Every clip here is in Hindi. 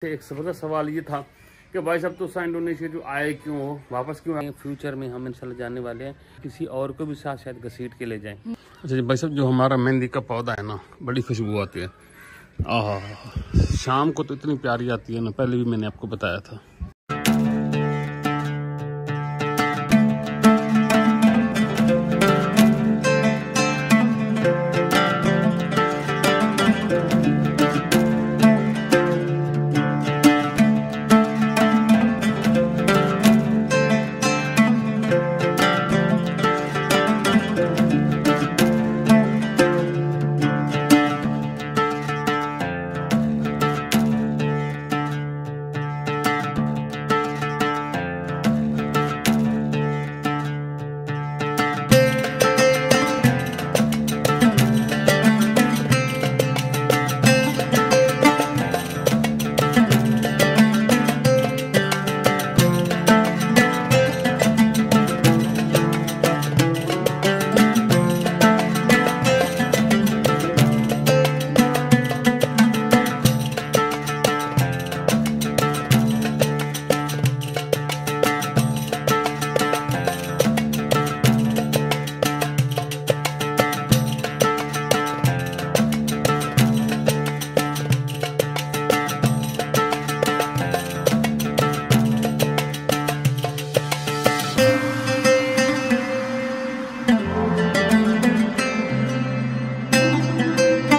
एक ज़बरदस्त सवाल ये था कि भाई साहब तो इंडोनेशिया जो आए क्यों हो, वापस क्यों आए। फ्यूचर में हम इंशाल्लाह जाने वाले हैं, किसी और को भी साथ शायद घसीट के ले जाएं। अच्छा जी भाई साहब, जो हमारा मेहंदी का पौधा है ना, बड़ी खुशबू आती है। शाम को तो इतनी प्यारी आती है ना, पहले भी मैंने आपको बताया था।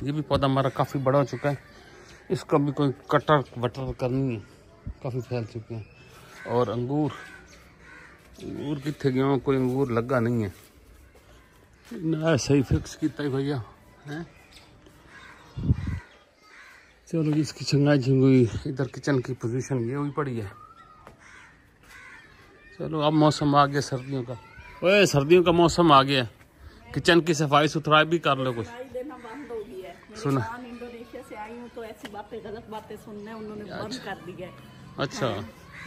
ये भी पौधा हमारा काफ़ी बड़ा हो चुका है, इसका भी कोई कटर वटर करनी है, काफ़ी फैल चुके हैं। और अंगूर कितने गया, कोई अंगूर लगा नहीं है ना, सही फिक्स किया है भैया हैं। चलो जी, इसकी छंगाई झिंगुई इधर किचन की पोजीशन ये हुई पड़ी है। चलो अब मौसम आ गया सर्दियों का, ओए सर्दियों का मौसम आ गया, किचन की सफाई सुथराई भी कर लो कुछ। सुना इंडोनेशिया से आई हूँ तो ऐसी बातें, गलत बातें सुनने उन्होंने बंद कर दी है। अच्छा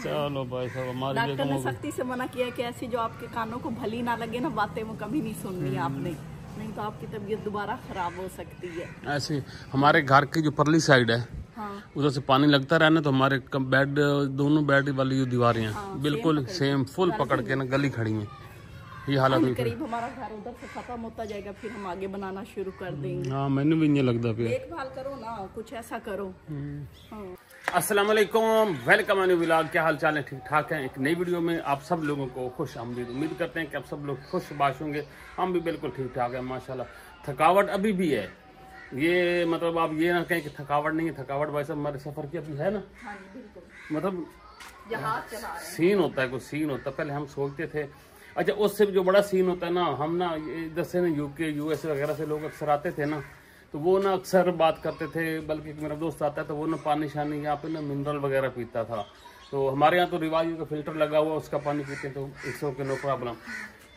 चलो भाई साहब, हमारे डॉक्टर ने सख्ती से मना किया है कि ऐसी जो आपके कानों को भली ना लगे ना बातें, वो कभी नहीं सुननी आपने, नहीं तो आपकी तबीयत दोबारा खराब हो सकती है। ऐसे हमारे घर की जो परली साइड है, हाँ। उधर से पानी लगता रहना तो हमारे बेड, दोनों बेड वाली जो दीवारें हैं, हाँ, बिल्कुल सेम फुल पकड़ के ना गली खड़ी है। ये हालत हुई। करीब हमारा घर उधर से खत्म होता जाएगा, फिर हम आगे बनाना शुरू कर देंगे। हाँ मैंने भी ये लगता है, देखभाल करो ना, कुछ ऐसा करो। हाँ। अस्सलाम वालेकुम, वेलकम अनु व्लॉग। क्या हाल चाल है? ठीक ठाक है। एक नई वीडियो में आप सब लोगों को खुश आमदीद। उम्मीद करते हैं कि आप सब लोग खुश बाश होंगे, हम भी बिल्कुल ठीक ठाक है माशाल्लाह। थकावट अभी भी है, ये मतलब आप ये ना कहें कि थकावट नहीं है, थकावट भाई साहब हमारे सफर की अभी है ना। हाँ, बिल्कुल। मतलब जहाज चला रहे हैं, सीन होता है, कुछ सीन होता है। पहले हम सोचते थे, अच्छा उससे भी जो बड़ा सीन होता है ना, हम ना इधर से ना यूके यूएस वगैरह से लोग अक्सर आते थे ना, तो वो ना अक्सर बात करते थे, बल्कि मेरा दोस्त आता है तो वो ना पानी शानी यहाँ पे ना मिनरल वगैरह पीता था। तो हमारे यहाँ तो रिवाज का फिल्टर लगा हुआ, उसका पानी पीते हैं, तो इट्स ओके, नो प्रॉब्लम।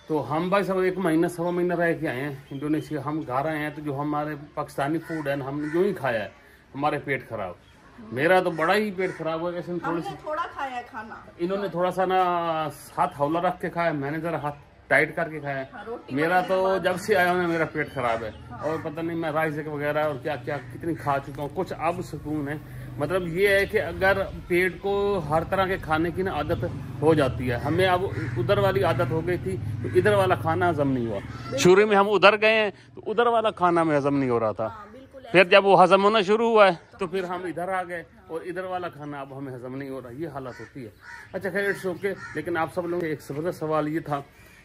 तो हम भाई सब 1 महीना 1.25 महीना रह के आए हैं इंडोनेशिया। हम घर आए हैं तो जो हमारे पाकिस्तानी फूड है हमने जो ही खाया है, हमारे पेट खराब। मेरा तो बड़ा ही पेट खराब हुआ। ऐसे थोड़ा खाया खाना, इन्होंने थोड़ा सा ना हाथ हौला रख के खाया, मैंने जरा हाथ टाइट करके खाया। मेरा तो जब से आया ना मेरा पेट खराब है। और पता नहीं मैं राइस वगैरह और क्या क्या कितनी खा चुका हूँ, कुछ अब सुकून है। मतलब ये है कि अगर पेट को हर तरह के खाने की ना आदत हो जाती है, हमें अब उधर वाली आदत हो गई थी तो इधर वाला खाना हजम नहीं हुआ। शुरू में हम उधर गए हैं तो उधर वाला खाना में हजम नहीं हो रहा था, फिर जब वो हजम होना शुरू हुआ है तो फिर हम इधर आ गए और इधर वाला खाना अब हमें हजम नहीं हो रहा। ये हालत होती है। अच्छा खैर, इट्स ओके। लेकिन आप सब लोग एक ज़बरदस्त सवाल ये था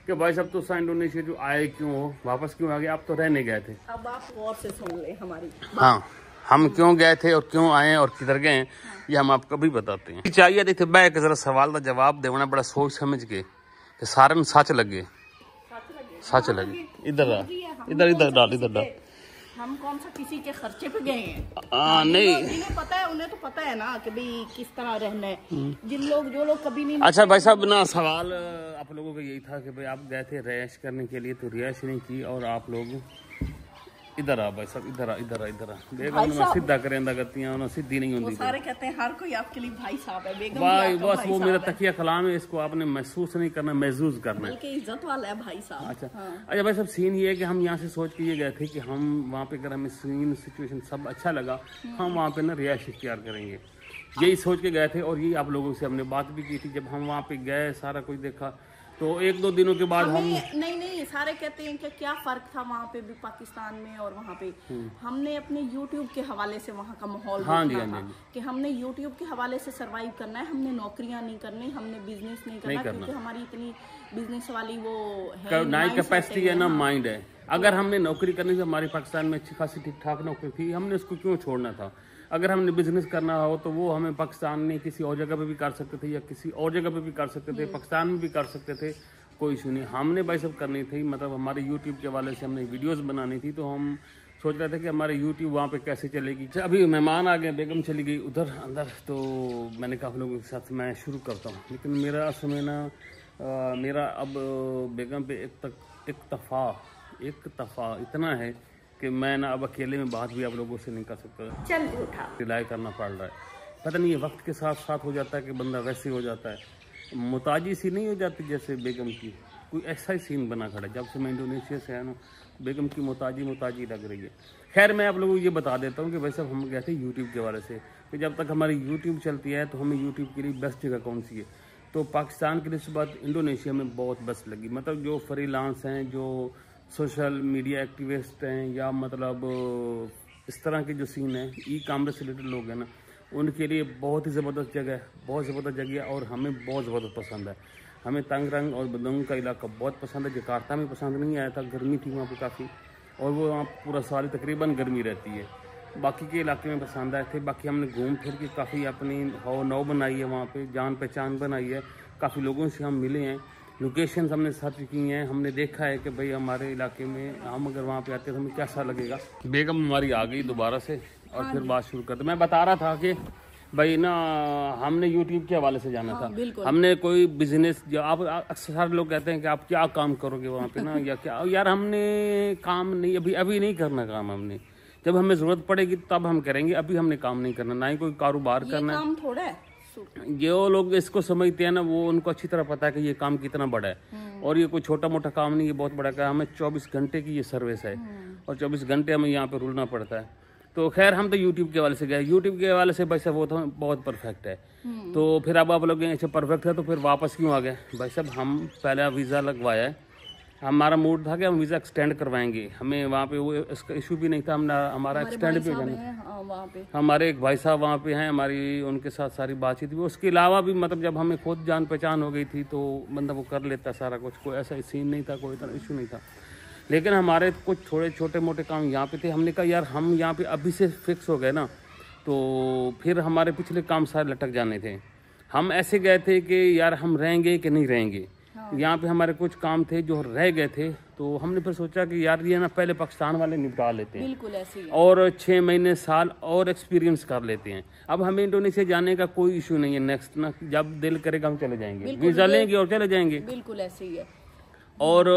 कि भाई साहब तो इंडोनेशिया जो आए क्यों हो, वापस क्यों आ गए? आप तो रहने गए थे। अब आप गौर से सुन ले हमारी। हाँ, हम क्यों गए थे और क्यों आए और किधर गए, ये हम आपको भी बताते हैं। चाहिए देखिए मैं जरा सवाल का जवाब देना बड़ा सोच समझ के, सारे सच लगे, सच लगे। इधर इधर इधर डाल, इधर डाल। हम कौन सा किसी के खर्चे पे गए हैं? नहीं, जिन्हें पता है उन्हें तो पता है ना कि भाई किस तरह रहना है। जो लोग कभी नहीं। अच्छा भाई साहब ना, सवाल आप लोगों का यही था कि भाई आप गए थे रिहाइश करने के लिए, तो रिहाइश नहीं की और आप लोग इधर आ भाई साहब, इधर आ बेगम ने सीधा करेंदा गतियां उन्होंने सीधी नहीं होती। सारे कहते हैं हर कोई आपके लिए भाई साहब है। बेगम भाई बस वो मेरा तकिया कलाम है, इसको आपने महसूस नहीं करना, महसूस करना है, बल्कि इज्जत वाला है भाई साहब। अच्छा अच्छा भाई साहब, सीन ये है कि हम यहाँ से सोच के ये गए थे कि हम वहाँ पे अगर हमें सीन सिचुएशन सब अच्छा लगा, हम वहाँ पे ना रिहाइश इख्तियार करेंगे। यही सोच के गए थे और यही आप लोगों से हमने बात भी की थी। जब हम वहाँ पे गए, सारा कुछ देखा, तो 1-2 दिनों के बाद हम नहीं सारे कहते हैं कि क्या फर्क था वहाँ पे भी पाकिस्तान में और वहाँ पे। हमने अपने YouTube के हवाले से वहाँ का माहौल देखा था कि हमने YouTube के हवाले से सरवाइव करना है, हमने नौकरियां नहीं करनी, हमने बिजनेस नहीं करना क्योंकि हमारी इतनी बिजनेस वाली वो है ना कैपेसिटी है ना माइंड है। अगर हमने नौकरी करनी थी, हमारी पाकिस्तान में अच्छी खासी ठीक ठाक नौकरी थी, हमने उसको क्यों छोड़ना था। अगर हमने बिजनेस करना हो तो वो हमें पाकिस्तान में किसी और जगह पे भी कर सकते थे या किसी और जगह पे भी कर सकते थे, पाकिस्तान में भी कर सकते थे, कोई इशू नहीं। हमने भाई सब करनी थी, मतलब हमारे यूट्यूब के वाले से हमने वीडियोस बनानी थी, तो हम सोच रहे थे कि हमारे यूट्यूब वहाँ पे कैसे चलेगी। अभी मेहमान आ गए, बेगम चली गई उधर अंदर, तो मैंने कहा आप लोगों के साथ मैं शुरू करता हूँ। लेकिन मेरा समय ना मेरा अब बेगम पे एक तफ़ा इतना है कि मैं ना अब अकेले में बात भी आप लोगों से नहीं कर सकता, चल उठा रिलाई करना पड़ रहा है। पता नहीं ये वक्त के साथ साथ हो जाता है कि बंदा वैसे हो जाता है, मुताजी सी नहीं हो जाती जैसे बेगम की। कोई ऐसा ही सीन बना खड़ा है। जब से मैं इंडोनेशिया से आया ना, बेगम की मुताजी लग रही है। खैर मैं आप लोगों को ये बता देता हूँ कि वैसे हम गए थे यूट्यूब के बारे से, कि जब तक हमारी यूट्यूब चलती है तो हमें यूट्यूब के लिए बेस्ट जगह कौन सी है, तो पाकिस्तान के निस्बत इंडोनेशिया में बहुत बेस्ट लगी। मतलब जो फ्रीलांस हैं, जो सोशल मीडिया एक्टिविस्ट हैं, या मतलब इस तरह के जो सीन है, ई-कॉमर्स से रिलेटेड लोग हैं ना, उनके लिए बहुत ही ज़बरदस्त जगह है, बहुत ज़बरदस्त जगह है और हमें बहुत ज़बरदस्त पसंद है। हमें तंगरंग और बदंग का इलाका बहुत पसंद है। जकार्ता में पसंद नहीं आया था, गर्मी थी वहाँ पे काफ़ी, और वो वहाँ पूरा साल तकरीबन गर्मी रहती है। बाकी के इलाके में पसंद आए थे। बाकी हमने घूम फिर के काफ़ी अपनी नौ बनाई है, वहाँ पे जान पहचान बनाई है, काफ़ी लोगों से हम मिले हैं, लोकेशन हमने सर्च की हैं, हमने देखा है कि भाई हमारे इलाके में हम अगर वहाँ पे आते तो हमें कैसा लगेगा। बेगम हमारी आ गई दोबारा से और फिर बात शुरू करते। मैं बता रहा था कि भाई ना हमने यूट्यूब के हवाले से जाना था, हमने कोई बिजनेस, जो आप अक्सर लोग कहते हैं कि आप क्या काम करोगे वहाँ पे ना, या क्या, यार हमने काम नहीं, अभी नहीं करना काम। हमने जब हमें ज़रूरत पड़ेगी तब हम करेंगे, अभी हमने काम नहीं करना, ना ही कोई कारोबार करना है। काम थोड़ा है, जो लोग इसको समझते हैं ना, वो उनको अच्छी तरह पता है कि ये काम कितना बड़ा है, और ये कोई छोटा मोटा काम नहीं, ये बहुत बड़ा काम। हमें 24 घंटे की ये सर्विस है और 24 घंटे हमें यहाँ पे रुलना पड़ता है। तो खैर हम तो यूट्यूब के वाले से गए, यूट्यूब के वाले से भाई साहब वो तो बहुत परफेक्ट है। तो फिर अब आप लोग ऐसे परफेक्ट है तो फिर वापस क्यों आ गए भाई साहब। हम पहले वीज़ा लगवाया है, हमारा मूड था कि हम वीज़ा एक्सटेंड करवाएंगे, हमें वहाँ पे वो इसका इशू भी नहीं था, हमारा एक्सटेंड भी हो जाना। हमारे एक भाई साहब वहाँ पे हैं, हमारी उनके साथ सारी बातचीत भी। उसके अलावा भी मतलब जब हमें खुद जान पहचान हो गई थी तो बंदा वो कर लेता सारा कुछ, कोई ऐसा सीन नहीं था, कोई इतना इशू नहीं था। लेकिन हमारे कुछ थोड़े छोटे मोटे काम यहाँ पे थे। हमने कहा यार हम यहाँ पे अभी से फिक्स हो गए ना, तो फिर हमारे पिछले काम सारे लटक जाने थे। हम ऐसे गए थे कि यार हम रहेंगे कि नहीं रहेंगे। यहाँ पे हमारे कुछ काम थे जो रह गए थे, तो हमने फिर सोचा कि यार ये ना पहले पाकिस्तान वाले निपटा लेते हैं, बिल्कुल ऐसे ही, और 6 महीने साल और एक्सपीरियंस कर लेते हैं। अब हमें इंडोनेशिया जाने का कोई इशू नहीं है। नेक्स्ट ना जब दिल करेगा हम चले जाएंगे, वीज़ा लेंगे और चले जाएंगे, बिल्कुल ऐसे ही है। और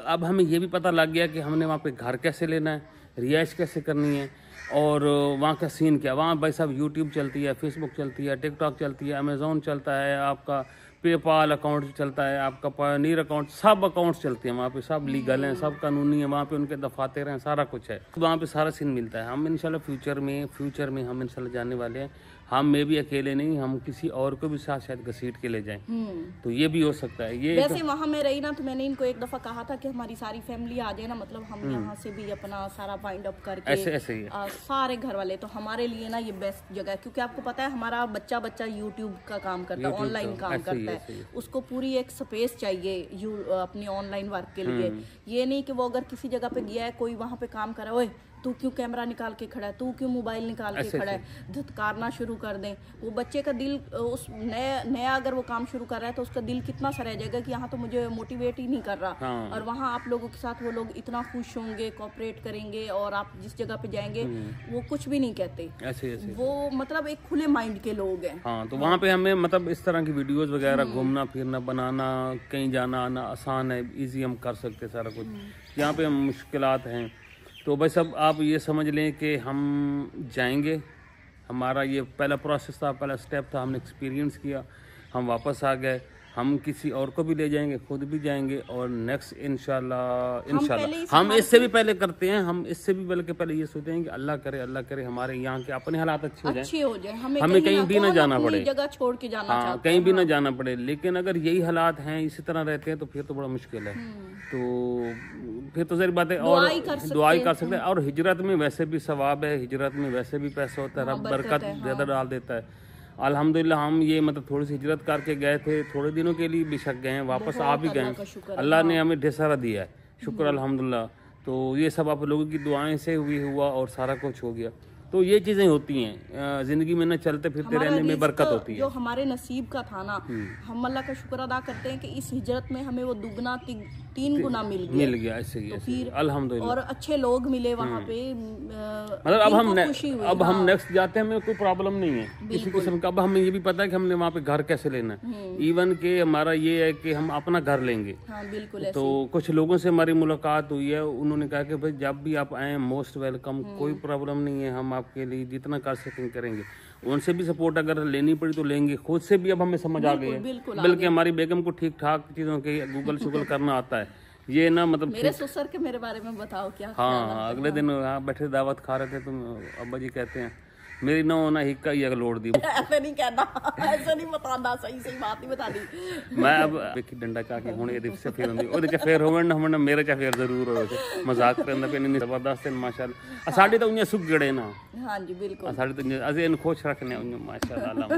अब हमें ये भी पता लग गया कि हमने वहाँ पे घर कैसे लेना है, रिहाइश कैसे करनी है, और वहाँ का सीन क्या। वहाँ भाई साहब यूट्यूब चलती है, फेसबुक चलती है, टिकटॉक चलती है, अमेज़ॉन चलता है, आपका पेपाल अकाउंट चलता है, आपका पायोनियर अकाउंट, सब अकाउंट्स चलते हैं वहाँ पे, सब लीगल हैं, सब कानूनी है। वहाँ पे उनके दफातर हैं, सारा कुछ है वहाँ पे, सारा सीन मिलता है। हम इंशाल्लाह फ्यूचर में हम इंशाल्लाह जाने वाले हैं। हम में भी अकेले नहीं, हम किसी और को भी साथ शायद घसीट के ले जाएं, तो ये भी हो सकता है। ये वैसे वहाँ में रही ना, तो मैंने इनको एक दफा कहा था कि हमारी सारी फैमिली आ जाए ना, मतलब हम यहाँ से भी अपना सारा वाइंड अप करके ऐसे ही सारे घर वाले, तो हमारे लिए ना ये बेस्ट जगह है। क्योंकि आपको पता है हमारा बच्चा यूट्यूब का काम करता है, ऑनलाइन काम करता है, उसको पूरी एक स्पेस चाहिए अपनी ऑनलाइन वर्क के लिए। ये नहीं कि वो अगर किसी जगह पे गया है, कोई वहाँ पे काम कर रहा है, तू क्यों कैमरा निकाल के खड़ा है, तू क्यों मोबाइल निकाल के खड़ा है, धुतकारना शुरू कर दें। वो बच्चे का दिल उस नया अगर वो काम शुरू कर रहा है तो उसका दिल कितना सा रह जाएगा कि यहाँ तो मुझे मोटिवेट ही नहीं कर रहा। और वहाँ आप लोगों के साथ वो लोग इतना खुश होंगे, कोऑपरेट करेंगे, और आप जिस जगह पे जाएंगे वो कुछ भी नहीं कहते, ऐसे वो मतलब एक खुले माइंड के लोग हैं। हाँ, तो वहाँ पे हमें मतलब इस तरह की वीडियोस वगैरह, घूमना फिरना, बनाना, कहीं जाना आना आसान है, इजी हम कर सकते हैं सारा कुछ। यहाँ पे हम मुश्किलात हैं, तो बस अब आप ये समझ लें कि हम जाएंगे। हमारा ये पहला प्रोसेस था, पहला स्टेप था, हमने एक्सपीरियंस किया, हम वापस आ गए। हम किसी और को भी ले जाएंगे, खुद भी जाएंगे, और नेक्स्ट इंशाल्लाह हम इससे भी पहले करते हैं, हम इससे भी बल्कि पहले ये सोचते हैं कि अल्लाह करे हमारे यहाँ के अपने हालात अच्छे हो जाए, हमें कहीं भी ना जाना पड़े, जगह छोड़ के जाना, हाँ कहीं भी ना जाना पड़े। लेकिन अगर यही हालात हैं, इसी तरह रहते हैं, तो फिर तो बड़ा मुश्किल है। तो फिर तो सारी बातें और दुआई कर सकते हैं। और हिजरत में वैसे भी सवाब है, हिजरत में वैसे भी पैसा होता है, रब बरकत ज्यादा डाल देता है। अल्हम्दुलिल्लाह हम ये मतलब थोड़ी सी हिजरत करके गए थे, थोड़े दिनों के लिए बेशक गए हैं, वापस आ भी गए, अल्लाह ने हमें ढेर सारा दिया है, शुक्र अल्हम्दुलिल्लाह। तो ये सब आप लोगों की दुआएं से हुआ और सारा कुछ हो गया। तो ये चीजें होती हैं जिंदगी में, ना चलते फिरते रहने में बरकत होती है। जो हमारे नसीब का था ना, हम अल्लाह का शुक्र अदा करते हैं कि इस हिजरत में हमें वो दुगना 3 गुना मिल गया। ऐसे ही, तो फिर अल्हम्दुलिल्लाह, और अच्छे लोग मिले वहाँ पे। मतलब अब हम नेक्स्ट जाते हैं, हमें कोई प्रॉब्लम नहीं है किसी किस्म का। अब हमें ये भी पता है कि हमने वहाँ पे घर कैसे लेना है, इवन के हमारा ये है कि हम अपना घर लेंगे। हाँ, बिल्कुल। तो कुछ लोगों से हमारी मुलाकात हुई है, उन्होंने कहा कि भाई जब भी आप आए मोस्ट वेलकम, कोई प्रॉब्लम नहीं है, हम आपके लिए जितना कर सकें करेंगे। उनसे भी सपोर्ट अगर लेनी पड़ी तो लेंगे, खुद से भी अब हमें समझ आ गई है, बल्कि हमारी बेगम को ठीक ठाक चीज़ों के गूगल शुगल करना आता है। ये ना मतलब मेरे ससुर के मेरे बारे में बताओ क्या। हाँ, अगले दिन बैठे दावत खा रहे थे, तो अब्बा जी कहते हैं मेरी नौ ना हिक्का ही लोड दी। ऐसे नहीं कहना, ऐसे नहीं बताना, सही बात नहीं बता दी। मैं अब देखी डंडा चा के हुणे ਇਹਦੇ ਸੇ ਫੇਰ ਹੁੰਦੀ ਉਹਦੇ ਚ ਫੇਰ ਹੋਵਣ ਨਾ ਹੁਣ ਮੇਰੇ ਚ ਫੇਰ ਜ਼ਰੂਰ ਹੋਵੇ ਮਜ਼ਾਕ ਕਰਨ ਦਾ ਪਈ ਨਹੀਂ ਜ਼ਬਰਦਸਤ ਹੈ ਮਾਸ਼ਾਅੱਲਾ। ਸਾਡੇ ਤਾਂ ਉਹਨੇ ਸੁੱਕ ਗੜੇ ਨਾ। हाँ जी बिल्कुल, ਸਾਡੇ ਤਾਂ ਅਸੀਂ ਇਹਨੂੰ खुश रखने हैं माशाल्लाह।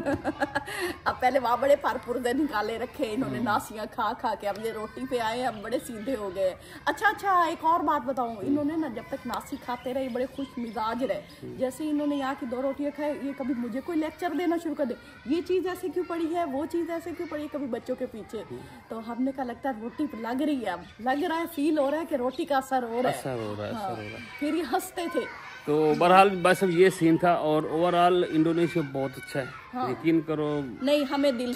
अब पहले वहाँ बड़े फरपुर दे निकाले रखे इन्होंने, नासियाँ खा खा के। अब ये रोटी पे आए, अब बड़े सीधे हो गए। अच्छा, एक और बात बताऊँ, इन्होंने ना जब तक नासी खाते रहे बड़े खुश मिजाज रहे। जैसे इन्होंने यहाँ की 2 रोटियाँ खाए, ये कभी मुझे कोई लेक्चर देना शुरू कर दे, ये चीज़ ऐसे क्यों पड़ी है, वो चीज़ ऐसे क्यों पड़ी है, कभी बच्चों के पीछे। तो हमने कहा लगता है रोटी लग रही है, अब लग रहा है, फील हो रहा है कि रोटी का असर हो रहा है। फिर ये हंसते थे। तो बहरहाल बस अब ये सीन था। और ओवरऑल इंडोनेशिया बहुत अच्छा है, यकीन करो। नहीं, हमें दिल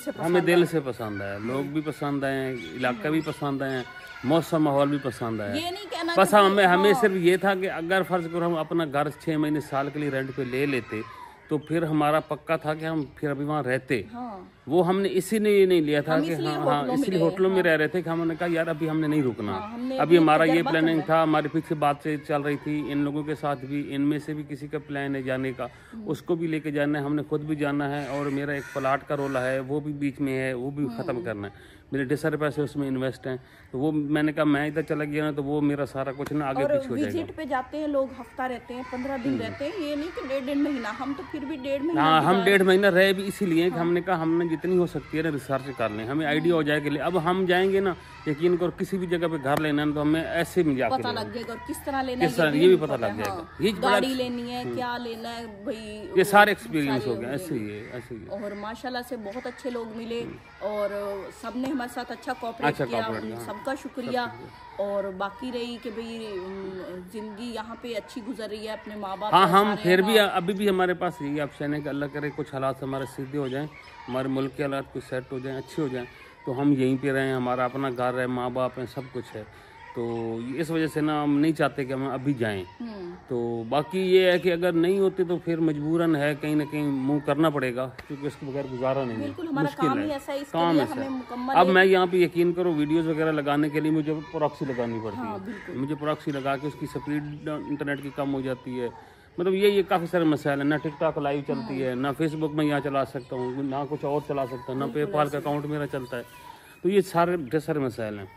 से पसंद है, लोग भी पसंद आए, इलाका भी पसंद आए, मौसम माहौल भी पसंद आया। ये नहीं कहना बस हमें सिर्फ ये था कि अगर फर्ज करो हम अपना घर 6 महीने साल के लिए रेंट पे ले लेते, तो फिर हमारा पक्का था कि हम फिर अभी वहाँ रहते। वो हमने इसीलिए नहीं लिया था कि इसलिए होटलों में रह रहे थे कि हमने कहा यार अभी हमने नहीं रुकना। अभी हमारा ये प्लानिंग था, हमारे पीछे बात से चल रही थी, इन लोगों के साथ भी, इनमें से भी किसी का प्लान है जाने का, उसको भी लेके जाना है, हमने खुद भी जाना है। और मेरा एक प्लाट का रोला है, वो भी बीच में है, वो भी खत्म करना है। मेरे ढेर सारे पैसे उसमें इन्वेस्ट हैं, तो वो मैंने कहा मैं इधर चला गया ना, तो वो मेरा सारा कुछ ना आगे पीछे हो जाएगा। विजिट पे जाते हैं लोग, हफ्ता रहते हैं, 15 दिन रहते हैं, ये नहीं कि 1.5 महीना। हम तो फिर भी 1.5 महीना। हाँ, हम 1.5 महीना रहे भी इसीलिए कि हमने कहा हमने जितनी हो सकती है ना रिसर्च कर लें, हमें आइडिया हो जाए कि अब हम जाएंगे ना, यकीन करो किसी भी जगह पे घर लेना है तो हमें ऐसे में जाके पता लग जाएगा, और किस तरह लेना है ये भी पता लग जाएगा। ये गाड़ी लेनी है, क्या लेना है भाई, ये सारे एक्सपीरियंस हो गए। ऐसे ही और माशाल्लाह से बहुत अच्छे लोग मिले, और सबने हमारे साथ अच्छा कोऑपरेट किया, सबका शुक्रिया। और बाकी रही कि भाई जिंदगी यहाँ पे अच्छी गुजर रही है, अपने माँ बाप। हाँ, हम फिर भी अभी भी हमारे पास यही ऑप्शन है कि अल्लाह करे कुछ हालात हमारे सीधे हो जाएं, हमारे मुल्क के हालात कुछ सेट हो जाएं, अच्छे हो जाएं, तो हम यहीं पे रहें, हमारा अपना घर है, माँ बाप हैं, सब कुछ है। तो इस वजह से ना हम नहीं चाहते कि हम अभी जाएं। तो बाकी ये है कि अगर नहीं होते तो फिर मजबूरन है, कहीं ना कहीं मुंह करना पड़ेगा, क्योंकि उसके बगैर गुजारा नहीं है, मुश्किल है, काम ऐसा। अब मैं यहाँ पे यकीन करो वीडियोस वगैरह लगाने के लिए मुझे प्रॉक्सी लगानी पड़ती है। मुझे प्रॉक्सी लगा के उसकी स्पीड इंटरनेट की कम हो जाती है। मतलब ये काफ़ी सारे मसाइल हैं। ना टिकटॉक लाइव चलती है, ना फेसबुक में यहाँ चला सकता हूँ, ना कुछ और चला सकता हूँ, ना पेपाल का अकाउंट मेरा चलता है। तो ये ढेर सारे मसाइल हैं।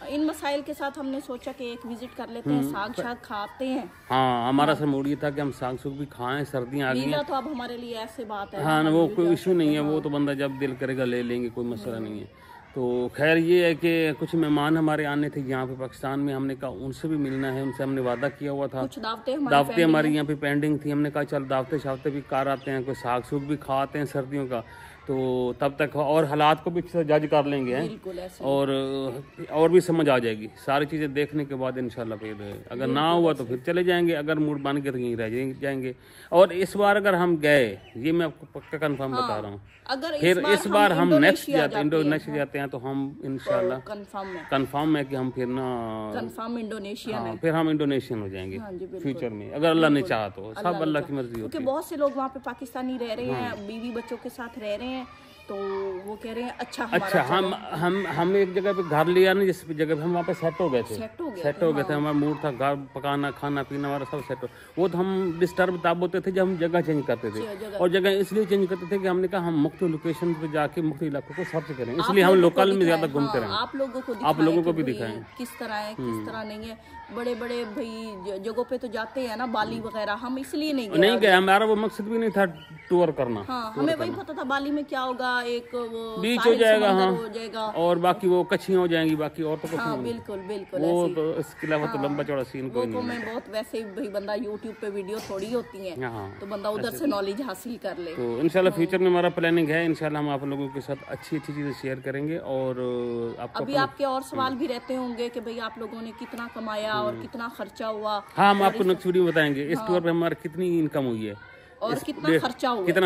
इन मसाइल के साथ हमने सोचा कि एक विजिट कर लेते हैं, साग शाग खाते हैं। हाँ, हमारा सर मूड ये था कि हम साग सुग भी खाएं, सर्दियाँ आ गई हैं तो अब हमारे लिए ऐसी बात है। हाँ, वो कोई इशू नहीं है, वो तो बंदा जब दिल करेगा ले लेंगे, कोई मसला नहीं है। तो खैर ये है कि कुछ मेहमान हमारे आने थे यहाँ पे पाकिस्तान में, हमने कहा उनसे भी मिलना है, उनसे हमने वादा किया हुआ था। कुछ दावतें हमारी यहाँ पे पेंडिंग थी, हमने कहा चल दावते शावते भी कार आते हैं, कोई साग सूग भी खा आते हैं सर्दियों का, तो तब तक और हालात को भी जज कर लेंगे हैं, और भी समझ आ जाएगी सारी चीज़ें देखने के बाद इंशाल्लाह। फिर अगर ना हुआ तो फिर चले जाएंगे, अगर मूड बन के तो यहीं रह जाएंगे। और इस बार अगर हम गए, ये मैं आपको पक्का कंफर्म बता रहा हूँ, अगर फिर इस बार हम इंडोनेशिया जाते हैं तो हम इंशाल्लाह कंफर्म है कि हम फिर ना इंडोनेशिया फिर हम इंडोनेशियन हो जाएंगे फ्यूचर में, अगर अल्लाह ने चाहा तो। सब अल्लाह की मर्जी होती है। बहुत से लोग वहाँ पे पाकिस्तानी रह रहे हैं, बीवी बच्चों के साथ रह रहे हैं, तो वो कह रहे हैं अच्छा हम एक जगह पे घर लिया ना, जिस जगह पे हम वहाँ पे सेट हो गए थे, हमारा मूड था, घर पकाना खाना पीना हमारा सब सेट हो। वो तो हम डिस्टर्ब तब होते थे जब हम जगह चेंज करते थे, और जगह इसलिए चेंज करते थे कि हमने कहा हम मुख्य लोकेशन पे जाके मुख्य इलाकों को सर्च करें, इसलिए हम लोकल में ज्यादा घूमते रहे। आप लोगों को भी दिखाएं किस तरह है किस तरह नहीं है। बड़े बड़े भाई जगहों पे तो जाते हैं ना, बाली वगैरह, हम इसलिए नहीं गए, हमारा वो मकसद भी नहीं था टूर करना। हाँ, हमें वही पता था बाली में क्या होगा, एक वो बीच हो जाएगा और बाकी वो कच्चियां हो जाएंगी, बाकी और तो कुछ नहीं। बिल्कुल वो तो इसके अलावा तो लंबा चौड़ा सीन कोई नहीं। मैं बहुत वैसे ही भाई बंदा यूट्यूब पे वीडियो थोड़ी होती है, तो बंदा उधर से नॉलेज हासिल कर ले। तो इंशाल्लाह फ्यूचर में हमारा प्लानिंग है, इंशाल्लाह हम आप लोगों के साथ अच्छी चीजें शेयर करेंगे। और आपको अभी आपके और सवाल भी रहते होंगे कि भाई आप लोगों ने कितना कमाया और कितना खर्चा हुआ। हाँ, हम आपको नेक्स्ट वीडियो में बताएंगे इस टूर पे हमारा कितनी इनकम हुई है और कितना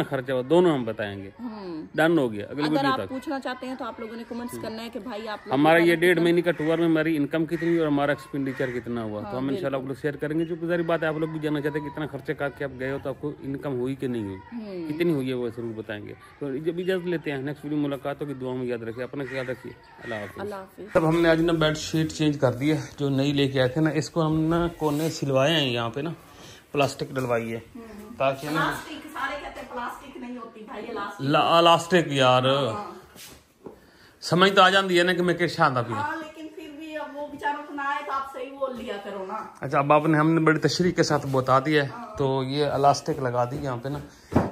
खर्चा हुआ, दोनों हम बताएंगे। डन हो गया। अगर आप पूछना चाहते हैं तो आप लोगों ने कमेंट्स करना है कि भाई आप हमारा ये 1.5 महीने का टूर में हमारी इनकम कितनी और हमारा एक्सपेंडिचर कितना हुआ, तो हम इंशाल्लाह आप लोग शेयर करेंगे। जो सारी बात है आप लोग भी जानना चाहते हैं कितना खर्चे करके आप गए हो, तो आपको इनकम हुई कि नहीं हुई, कितनी हुई है वो जरूर बताएंगे। तो जब इजाजत लेते हैं, नेक्स्ट वीडियो मुलाकात होगी, दुआ में याद रखिए, अपना ख्याल रखिए, अल्लाह हाफिज़। तब हमने आज ना बेड शीट चेंज कर दी है, जो नई लेके आए थे ना, इसको हम ना कोने सिलवाए हैं, यहाँ पे ना प्लास्टिक डलवाई है ताकि ना सारे कहते हैं प्लास्टिक नहीं होती भाई, इलास्टिक यार समझ तो आ जाती है ना कि मैं किस शादा पी, लेकिन फिर भी अब वो बेचारों को ना आए तो आप सही बोल लिया करो ना। अच्छा, अब आपने हमने बड़ी तशरीह के साथ बता दिया है, तो ये इलास्टिक लगा दी यहाँ पे ना।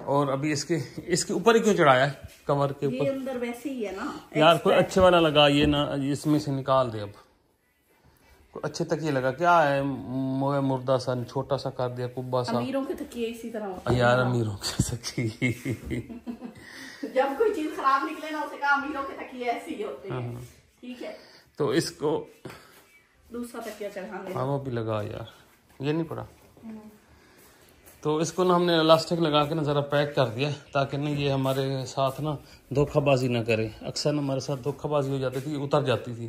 और अभी इसके ऊपर ही क्यों चढ़ाया है, कवर के ऊपर, अंदर वैसे ही है ना यार, कोई अच्छे वाला लगा, ये ना इसमें से निकाल दे। अब अच्छे तकिए लगा, क्या है मुर्दा सा छोटा सा कर दिया, कुब्बा सा। अमीरों के तकिए इसी तरह होते हैं यार, अमीरों के तकिए जब कोई चीज खराब निकले ना, उसे कहा अमीरों के तकिए ऐसे ही होते हैं, ठीक है। तो इसको दूसरा तकिया चढ़ाने, हाँ वो भी लगा यार, ये नहीं पड़ा। तो इसको ना हमने इलास्टिक लगा के ना जरा पैक कर दिया, ताकि ना ये हमारे साथ ना धोखाबाजी ना करे। अक्सर हमारे साथ धोखाबाजी हो जाती थी, उतर जाती थी,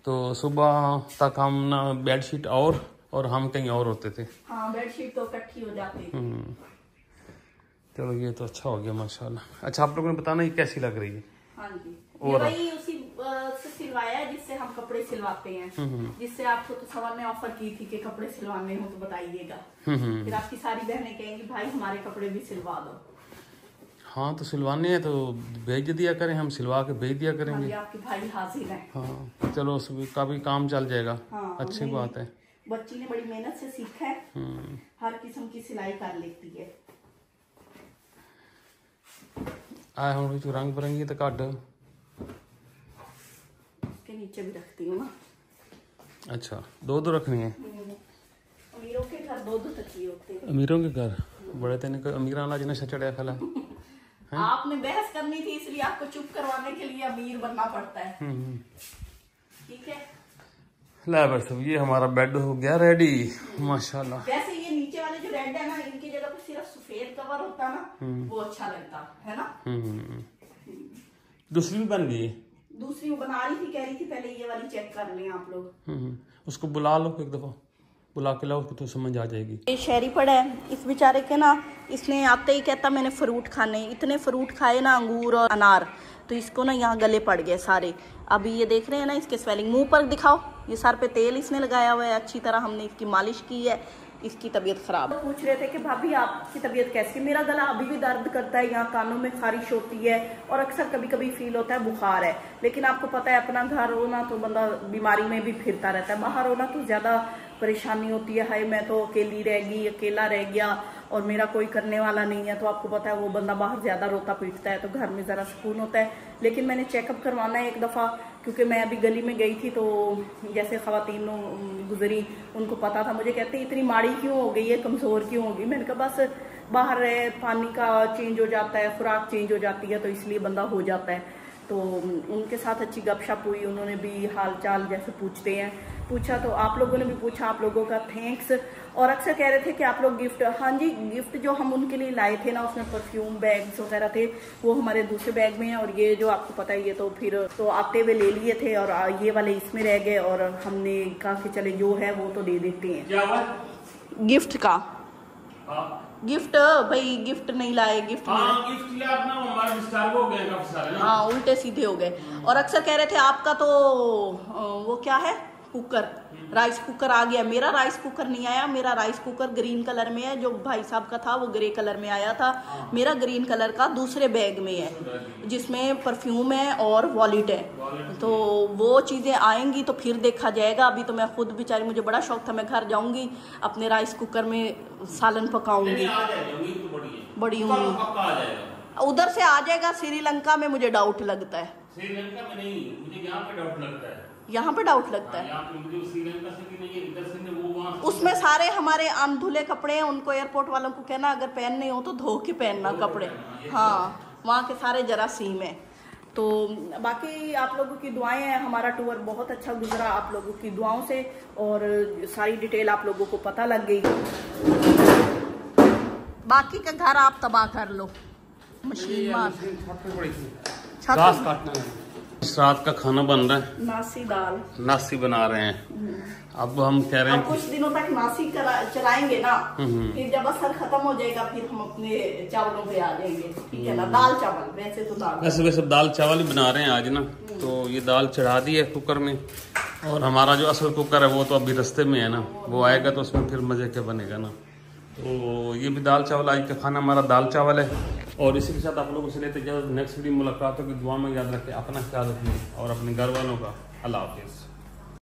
तो सुबह तक हम ना बेडशीट और हम कहीं और होते थे। हाँ, बेडशीट तो इकट्ठी हो जाती थी। चलो, ये तो अच्छा हो गया माशाल्लाह। अच्छा, आप लोगों ने बताना ये कैसी लग रही है। हाँ जी, ये वही उसी से सिलवाया है जिससे हम कपड़े सिलवाते हैं, जिससे आपको तो सवाल ने ऑफर की थी कि कपड़े सिलवाने हो तो बताइएगा। फिर आपकी सारी बहनें कहेंगी भाई हमारे कपड़े भी सिलवा दो। हाँ, तो सिलवाने हैं तो भेज दिया करें, हम सिलवा के भेज दिया करेंगे। आपके भाई हाजिर हैं। हाँ, चलो उसका भी काम चल जाएगा। हाँ, अच्छी बात है। बच्ची ने बड़ी मेहनत से सीखा है, हर किस्म की सिलाई कर लेती है। आए हम जो रंग बिरंगी तो काट के नीचे भी रखती हूँ ना। अच्छा, दो रखनी है। अमीरों के घर दो तकिए होते हैं। अमीरों के घर बड़े तेने अमीर वाला जिन्हें चढ़िया खला आपने बहस करनी थी, इसलिए आपको चुप करवाने के लिए अमीर बनना पड़ता है, ठीक है। ला बस, ये हमारा बेड हो गया रेडी माशाल्लाह। वैसे ये नीचे वाले जो रेड है ना, इनकी जगह पे सिर्फ सफेद कवर होता ना, वो अच्छा लगता है ना। दूसरी भी बन गई, दूसरी वो बना रही थी, कह रही थी पहले ये वाली चेक कर लें आप लोग। उसको बुला लो एक दफा, बुला के लाओ, उसको तो समझ आ जाएगी। ये शहरी पड़ा है इस बेचारे के ना, इसने आते ही कहता मैंने फ्रूट खाने, इतने फ्रूट खाए ना, अंगूर और अनार, तो इसको ना यहाँ गले पड़ गए सारे। अभी ये देख रहे हैं ना इसके स्वेलिंग, मुंह पर दिखाओ, ये सर पे तेल इसने लगाया हुआ है, अच्छी तरह हमने इसकी मालिश की है, इसकी तबीयत खराब। तो पूछ रहे थे कि भाभी आपकी तबीयत कैसी है। मेरा गला अभी भी दर्द करता है, यहाँ कानों में खारिश होती है और अक्सर कभी कभी फील होता है बुखार है। लेकिन आपको पता है अपना घर हो ना तो बंदा बीमारी में भी फिरता रहता है, बाहर हो ना तो ज्यादा परेशानी होती है। हाय मैं तो अकेली रह गई, अकेला रह गया और मेरा कोई करने वाला नहीं है, तो आपको पता है वो बंदा बाहर ज्यादा रोता पीटता है, तो घर में जरा सुकून होता है। लेकिन मैंने चेकअप करवाना है एक दफा, क्योंकि मैं अभी गली में गई थी तो जैसे खवातीन गुजरी, उनको पता था, मुझे कहते इतनी माड़ी क्यों हो गई है, कमजोर क्यों हो गई। मैंने कहा बस बाहर पानी का चेंज हो जाता है, खुराक चेंज हो जाती है, तो इसलिए बंदा हो जाता है। तो उनके साथ अच्छी गपशप हुई, उन्होंने भी हाल चाल जैसे पूछते हैं पूछा, तो आप लोगों ने भी पूछा, आप लोगों का थैंक्स। और अक्सर कह रहे थे कि आप लोग गिफ्ट, हाँ जी गिफ्ट जो हम उनके लिए लाए थे ना, उसमें परफ्यूम बैग्स वगैरह थे, वो हमारे दूसरे बैग में है। और ये जो आपको पता है ये तो फिर तो आते हुए ले लिए थे और ये वाले इसमें रह गए, और हमने कहा कि चले जो है वो तो दे देते हैं गिफ्ट का। गिफ्ट भाई गिफ्ट नहीं लाए, गिफ्ट गिफ्ट लिया अपना, हमारा डिस्टर्ब हो गए काफी सारे ना। हाँ उल्टे सीधे हो गए। और अक्सर कह रहे थे आपका तो वो क्या है कुकर, राइस कुकर आ गया। मेरा राइस कुकर नहीं आया, मेरा राइस कुकर ग्रीन कलर में है, जो भाई साहब का था वो ग्रे कलर में आया था। मेरा ग्रीन कलर का दूसरे बैग में है जिसमें परफ्यूम है और वॉलेट है। तो वो चीज़ें आएंगी तो फिर देखा जाएगा। अभी तो मैं खुद बेचारी, मुझे बड़ा शौक था, मैं घर जाऊंगी अपने राइस कुकर में सालन पकाऊंगी, बड़ी उम्मीद उधर से आ जाएगा। श्रीलंका में मुझे डाउट लगता है, श्रीलंका में नहीं, मुझे यहाँ पे डाउट लगता है, यहाँ पे डाउट लगता है। उसमें सारे हमारे अनधुले कपड़े हैं, उनको एयरपोर्ट वालों को कहना अगर पहनने हो तो धो के पहनना कपड़े। हाँ वहाँ के सारे जरासीम है। तो बाकी आप लोगों की दुआएं हैं, हमारा टूर बहुत अच्छा गुजरा आप लोगों की दुआओं से, और सारी डिटेल आप लोगों को पता लग गई। बाकी का घर आप तबाह कर लो, मशीन मार घास काटना है। रात का खाना बन रहा है, नासी दाल, नासी बना रहे हैं। अब हम कह रहे हैं कुछ दिनों तक नासी चलाएंगे ना, फिर जब असर खत्म हो जाएगा फिर हम अपने चावलों पे आ जाएंगे, ठीक है ना। दाल चावल, वैसे तो दाल, वैसे दाल चावल ही बना रहे हैं आज ना। तो ये दाल चढ़ा दी है कुकर में, और हमारा जो असल कुकर है वो तो अभी रास्ते में है ना, वो आएगा तो उसमें फिर मजे के बनेगा ना। तो ये भी दाल चावल, आज का खाना हमारा दाल चावल है। और इसी के साथ आप लोगों से लेते जब नेक्स्ट वीडियो मुलाकात होगी, दुआ में याद रखें, अपना ख्याल रखें और अपने घर वालों का। अल्लाह हाफिज़।